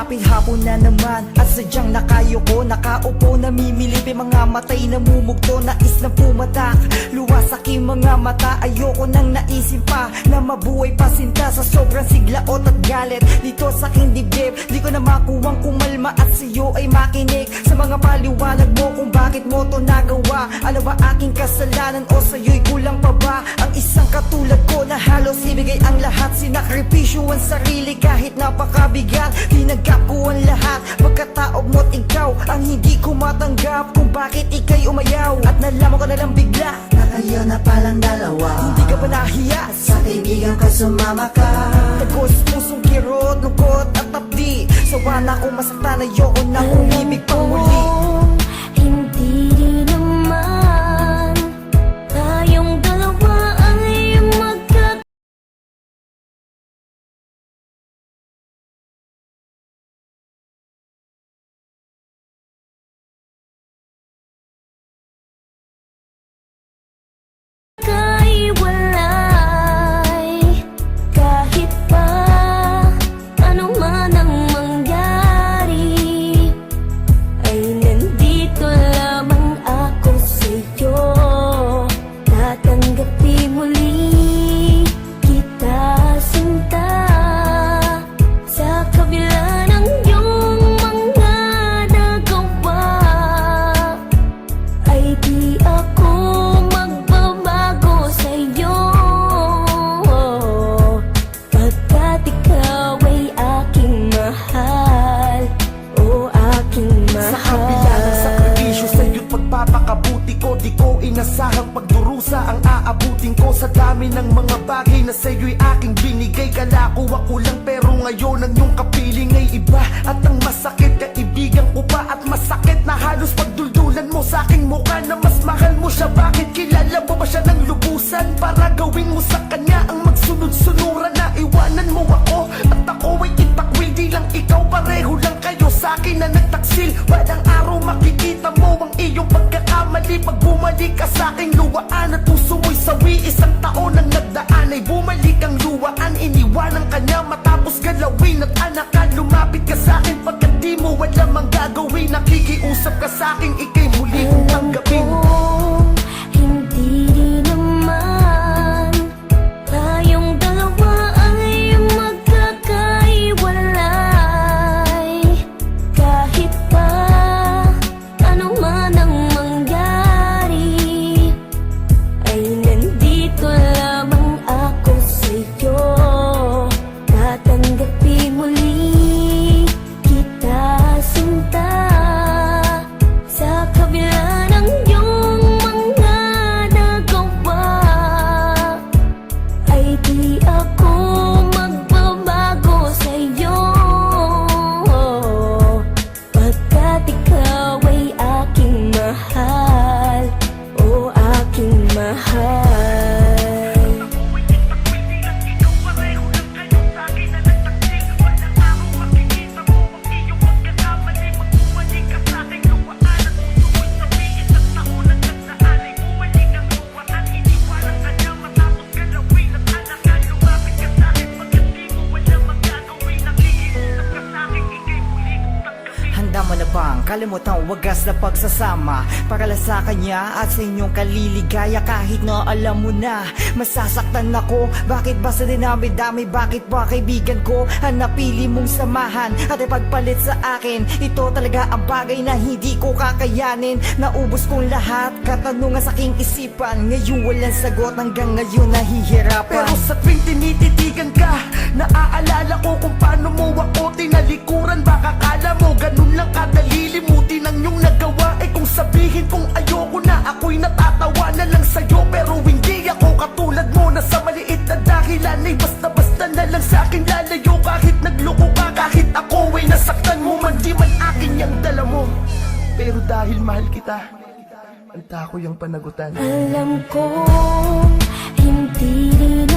Usapin hapon na naman at sadyang nakayoko, nakaupo, namimilip, mga matay namumugto, nais na pumatak, luwas aking mga mata. Ayoko nang naisip pa na mabuhay pa sinta sa sobrang siglaot at galit dito sa aking dibdib. Di ko na makuwang kumalma at sa'yo ay makinig sa mga paliwanag mo kung bakit mo to nagawa. Ano ba aking kasalanan o sa'yo'y kulang pa ba? Ang isang katulad ko na halos ibigay ang lahat, sinakripisyo ang sarili kahit napakabigat. Tinanggap ko ang lahat, pagkataob mo't ikaw ang hindi ko matanggap kung bakit ika'y umayaw. At nalaman ko na lang bigla na kayo na palang dalawa. Hindi ka ba nahiya sa kaibigan ko sumama ka? Tagos pusong kirot, lungkot at tapdi. Sawa na kung masaktan, ayoko na umibig pang muli. Hindi rin naman tayong dalawa ay magkakaiwalay. Kahit pa ano man ang mangyari, ay nandito lamang ako sa'yo. Tatanggapin muli kita sinta, sa kabila ng iyong mga nagawa, ay di ako magbabago sa'yo. Pagkat ikaw ay aking mahal, o aking mahal. Sa kabila ng sakripisyo sa'yo't pagpapakabuti ko, di ko inasahang pagdurusa ang aabutin ko. Sa dami ng mga bagay na sa'yo'y aking binigay, kala ko ako lang pero ngayon ang iyong kapiling ay iba. At ang masakit, kaibigan ko pa at masakit na halos pagduldulan mo sa aking mukha na mas mahal mo siya. Bakit kilala mo ba siya ng lubusan para gawin mo sa kanya ang magsunod-sunuran? Na iwanan mo ako at ako ay itakwil, di lang ikaw, pareho lang kayo sa akin na nagtaksil. Walang araw makikita mo ang iyong pagkakamali pag bumalik ka sa aking luwaan at puso mo'y sawi. Isang taon ang nagdaan ay bumalik ang luwaan, iniwanan ka niya matapos galawin. At anak ka, lumapit ka sa akin pagkat di mo alam ang gagawin. Nakikiusap ka sa akin, ika'y muli kong tanggapin. Hindi rin naman tayong dalawa ay magkakaiwalay. Kahit pa ano man ang mangyari, ay nandito lamang ako sa'yo. Tatanggapin muli kita sinta, sa kabila ng iyong mga nagawa, ay di ako magbabago sa'yo. Pagkat ikaw ay aking mahal, o aking mahal. Handa mo na bang kalimutan ang wagas na pagsasama para lang sa kanya at sa inyong kaliligaya? Kahit na alam mo na masasaktan ako, bakit ba sa dinami-dami, bakit ba kaibigan ko ang napili mong samahan at ipagpalit sa akin? Ito talaga ang bagay na hindi ko kakayanin. Naubos kong lahat, katanungan sa aking isipan, ngayon walang sagot, hanggang ngayon nahihirapan. Pero sa tuwing tinititigan ka, naaalala ko kung paano mo ako tinalikuran. Baka kala mo ganun lang kadali limutin ang iyong nagawa. Eh kung sabihin kong ayoko na, ako'y natatawa na lang sa'yo. Pero hindi ako katulad mo na sa maliit na dahilan ay basta-basta na lang sa akin lalayo. Kahit nagloko ka, kahit ako ay nasaktan mo man, di man akin yung dala mo. Pero dahil mahal kita, ang tako yung panagutan. Alam ko hindi rin